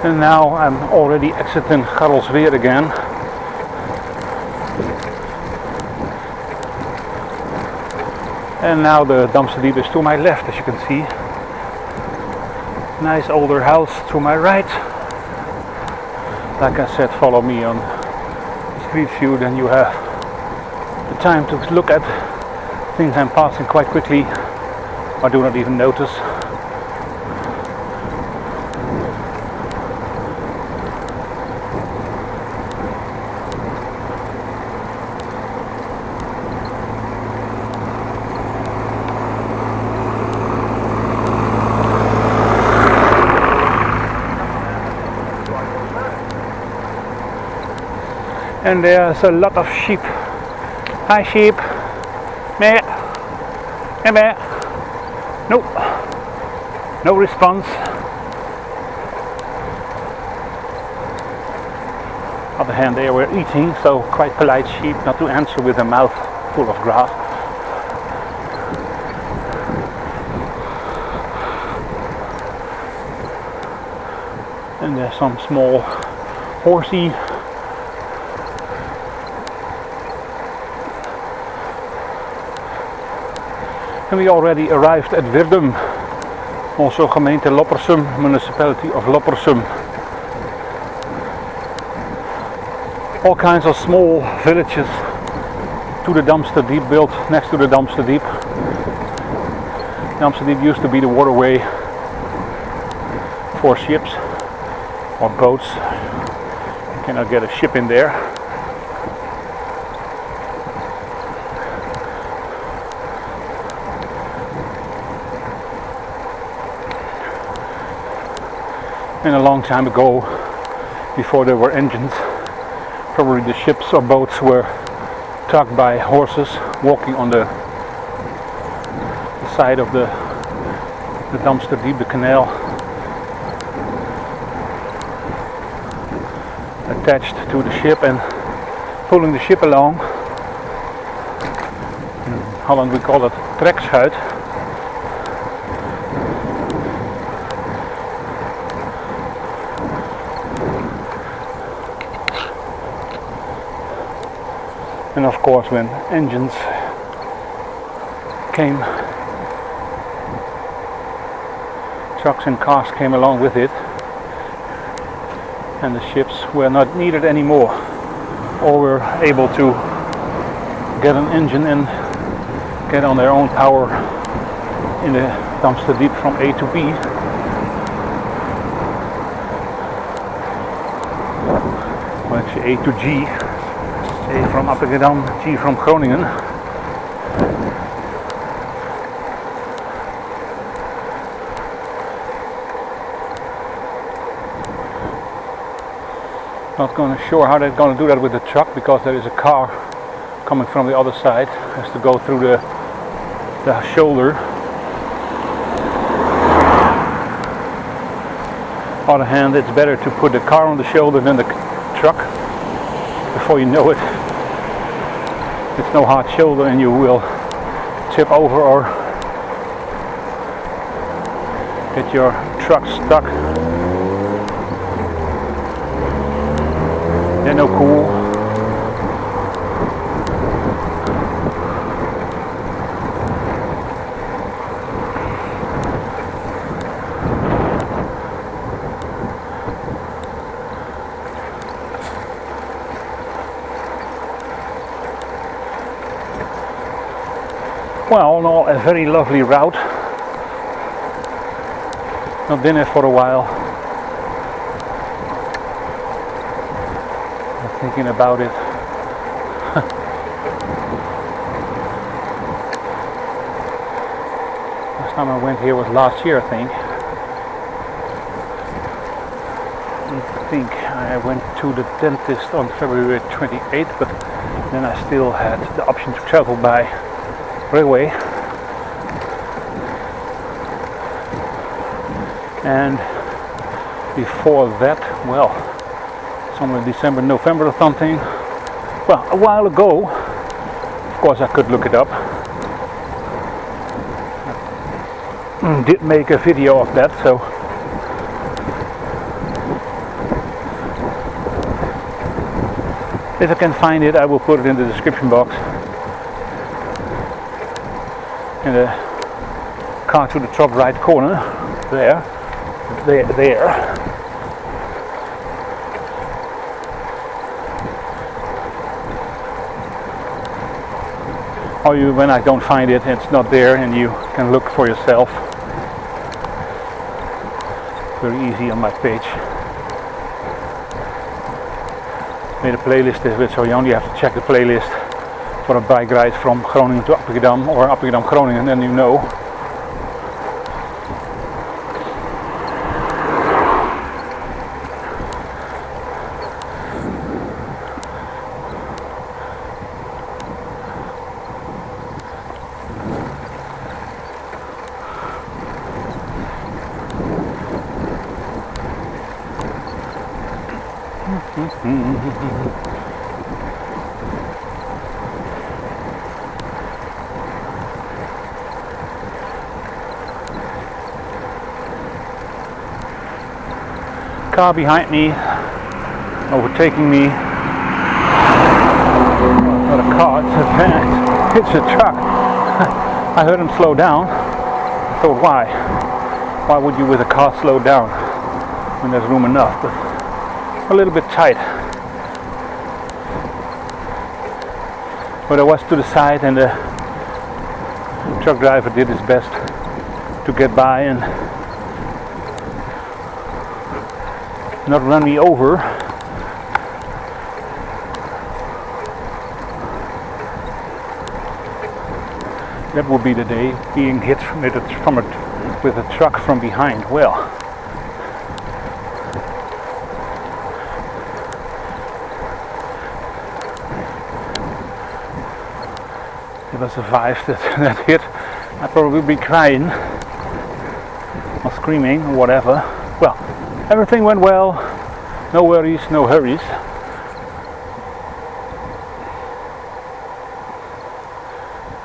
And now I'm already exiting Garrelsweer again. And now the dumpster deep is to my left, as you can see. Nice older house to my right. Like I said, follow me on Street View, then you have the time to look at things I'm passing quite quickly or do not even notice. And there's a lot of sheep. Hi sheep. Meh. Meh meh. Nope. No response. On the other hand, they were eating, so quite polite sheep not to answer with a mouth full of grass. And there's some small horsey. And we already arrived at Wirdum, also gemeente Loppersum, municipality of Loppersum. All kinds of small villages to the dumpster deep, built next to the dumpster deep. Dumpster deep used to be the waterway for ships or boats. You cannot get a ship in there. And a long time ago, before there were engines, probably the ships or boats were tugged by horses walking on the side of the dumpster deep, the canal, attached to the ship and pulling the ship along. In Holland we call it trekschuit. And of course, when engines came, trucks and cars came along with it, and the ships were not needed anymore, or were able to get an engine and get on their own power in the dumpster deep from A to B. Well, actually A to G. A from Appingedam, G from Groningen. Not sure how they're going to do that with the truck, because there is a car coming from the other side. Has to go through the shoulder. On the other hand, it's better to put the car on the shoulder than the truck. Before you know it, it's no hard shoulder and you will tip over or get your truck stuck. They're no cool. Well, all in all, a very lovely route. Not been here for a while. I'm thinking about it. Last time I went here was last year, I think. I went to the dentist on February 28th, but then I still had the option to travel by railway, and before that, well, somewhere in December, November or something, well, a while ago, of course I could look it up, I did make a video of that, so If I can find it, I will put it in the description box. In the car to the top right corner, there. Or you, when I don't find it, it's not there, and you can look for yourself. Very easy on my page. Made a playlist of it, so you only have to check the playlist for a bike ride from Groningen to Appingedam or Appingedam-Groningen, and you know. Car behind me, overtaking me. Not a car, it's a van. It's a truck. I heard him slow down. I thought, why? Why would you with a car slow down when there's room enough? But a little bit tight. But I was to the side, and the truck driver did his best to get by and not run me over. That would be the day, being hit with a truck from behind. Well, if I survived that hit, I'd probably be crying or screaming or whatever. Well, everything went well, no worries, no hurries.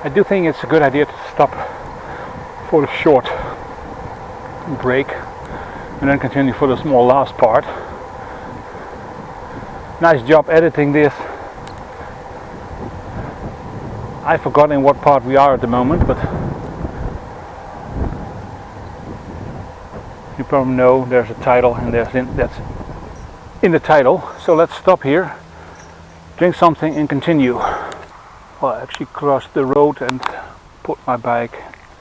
I do think it's a good idea to stop for a short break and then continue for the small last part. Nice job editing this. I forgot in what part we are at the moment, but you probably know there's a title, and that's in the title. So let's stop here, drink something and continue. Well, I actually crossed the road and put my bike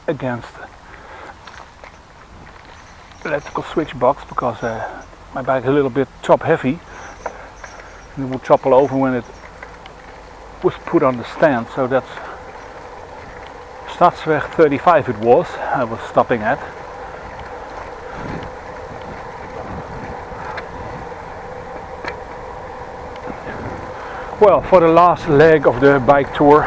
against the electrical switch box because my bike is a little bit top heavy and it would topple over when it was put on the stand. So that's Stadsweg 35 it was, I was stopping at. Well, for the last leg of the bike tour,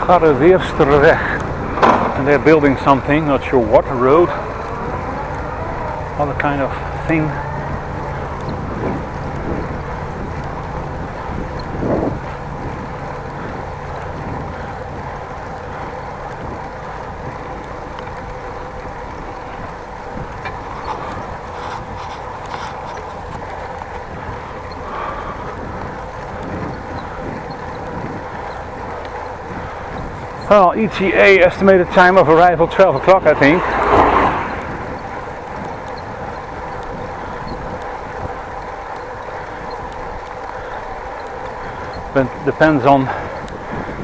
Garrelsweer-Hogewerflaan. And they're building something, not sure what, a road, other kind of thing. Well, ETA estimated time of arrival 12 o'clock, I think. But depends on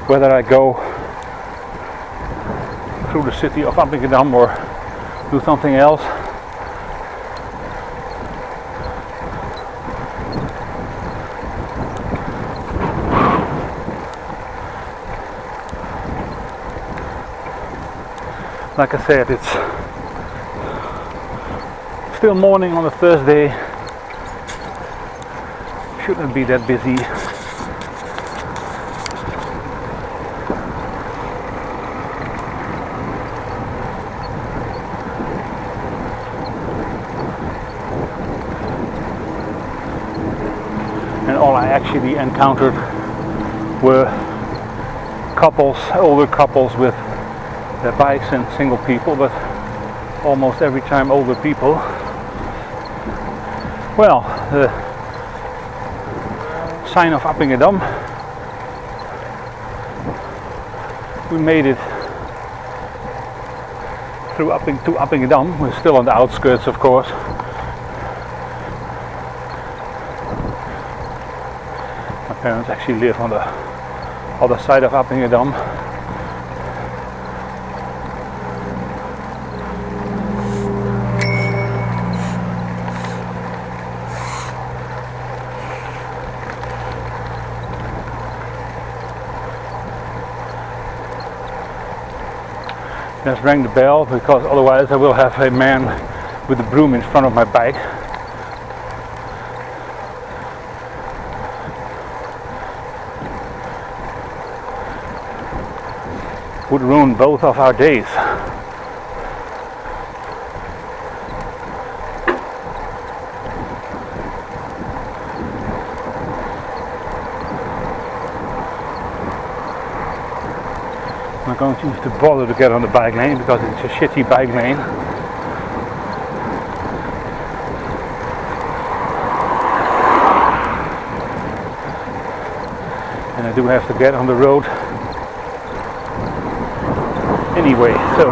whether I go through the city of Appingedam or do something else. Like I said, it's still morning on a Thursday. Shouldn't be that busy. actually encountered were couples, older couples with their bikes and single people, but almost every time older people. Well, the sign of Appingedam. We made it through to Appingedam. We're still on the outskirts, of course. My parents actually live on the other side of Appingedam. Just rang the bell because otherwise I will have a man with a broom in front of my bike. Would ruin both of our days. I'm not going to use the bother to get on the bike lane because it's a shitty bike lane. And I do have to get on the road anyway, so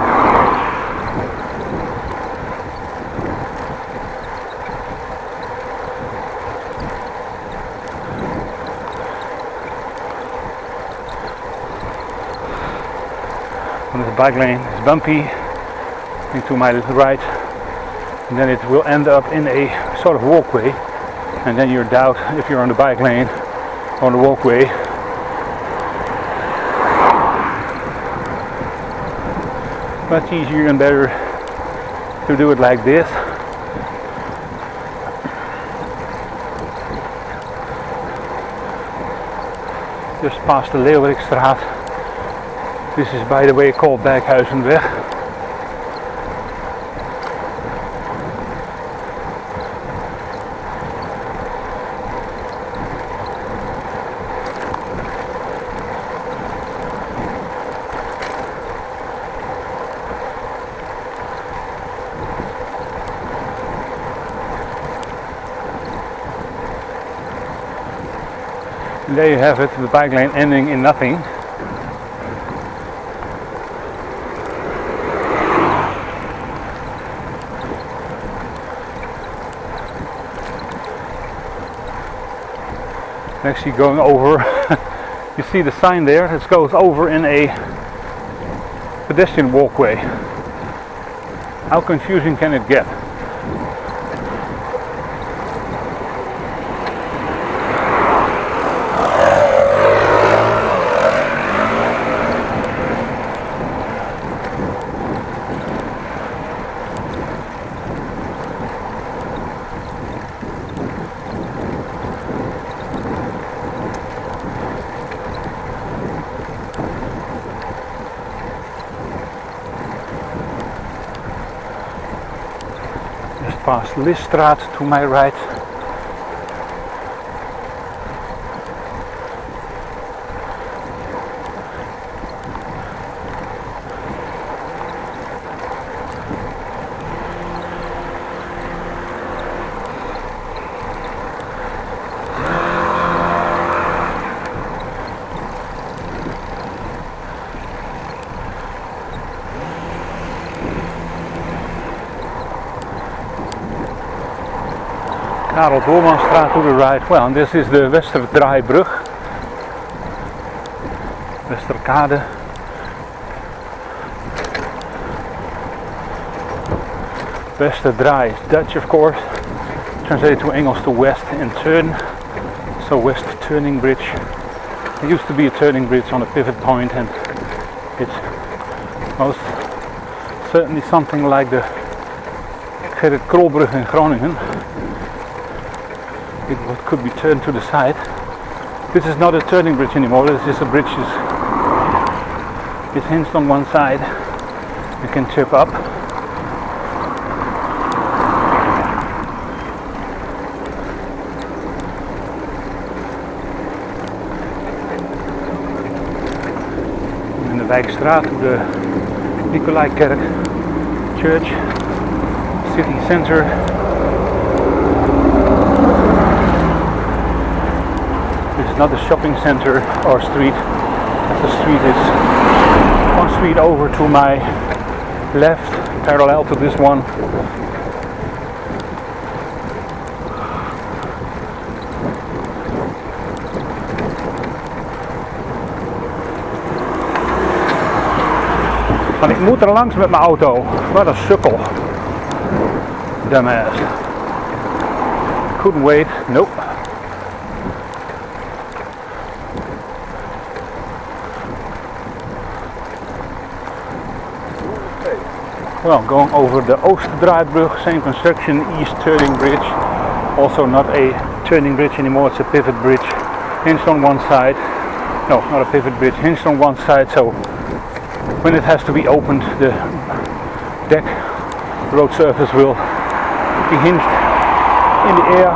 the bike lane is bumpy into my right, and then it will end up in a sort of walkway, and then you're in doubt if you're on the bike lane or on the walkway. Much easier and better to do it like this. Just past the Celebesstraat. This is, by the way, called Garrelsweer-Hogewerflaan. And there you have it, the bike lane ending in nothing. Actually going over, you see the sign there, it goes over in a pedestrian walkway. How confusing can it get? Past Lisstraat to my right. Groningen-Ambonstraat to the right. Well, this is the Westerdraaibrug. Westerkade. Westerdraai is Dutch, of course. Translated to English to west and turn. So west turning bridge. There used to be a turning bridge on a pivot point, and it's most certainly something like the Gerrit-Krolbrug in Groningen. It could be turned to the side. This is not a turning bridge anymore. This is a bridge. It's hinged on one side. You can tip up. Wijkstraat to the Nicolaikerk Church, city center. This is not the shopping center or street. The street is one street over to my left, parallel to this one. Maar ik moet er langs met mijn auto. Wat een sukkel. Dumbass. Couldn't wait. Nope. Well, going over the Oosterdraaibrug, same construction, east turning bridge. Also not a turning bridge anymore, it's a pivot bridge. Hinged on one side. No, not a pivot bridge, hinged on one side, so when it has to be opened, the deck road surface will be hinged in the air.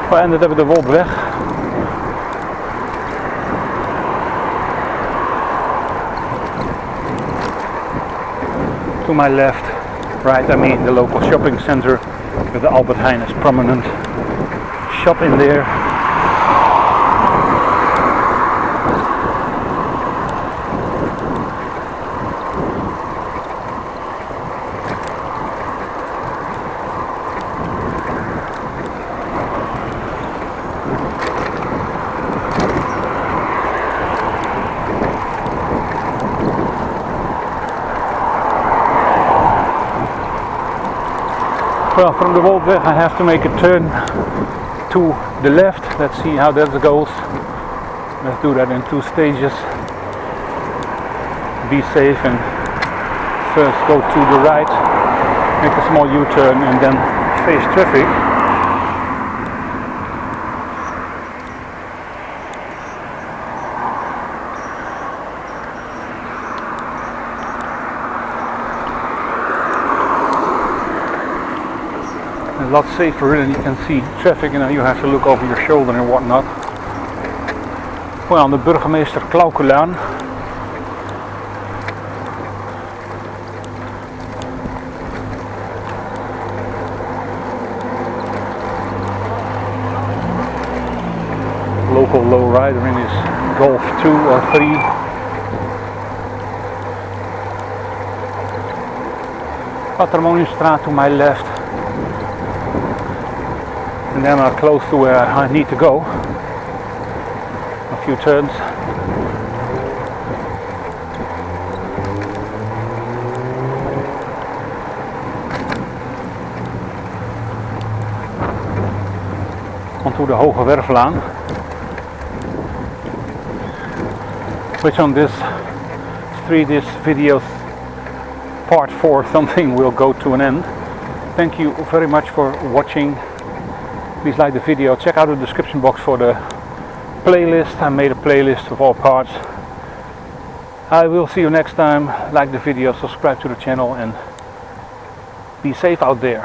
We ended up at the Wolbweg. To my left, right, I mean the local shopping center with the Albert Heijn's prominent shop in there. Well, from the Wolbweg I have to make a turn to the left. Let's see how that goes. Let's do that in 2 stages. Be safe and first go to the right, make a small U-turn and then face traffic. A lot safer, and you can see traffic and you have to look over your shoulder and whatnot. Well, on the Burgemeester-Klaukelaan. Local lowrider in his Golf 2 or 3. Patrimoniumstraat to my left. And then I'm close to where I need to go. A few turns. Onto the Hogewerflaan, which on this street, this video's part 4 something will go to an end. Thank you very much for watching. Please like the video, check out the description box for the playlist. I made a playlist of all parts. I will see you next time. Like the video, subscribe to the channel and be safe out there.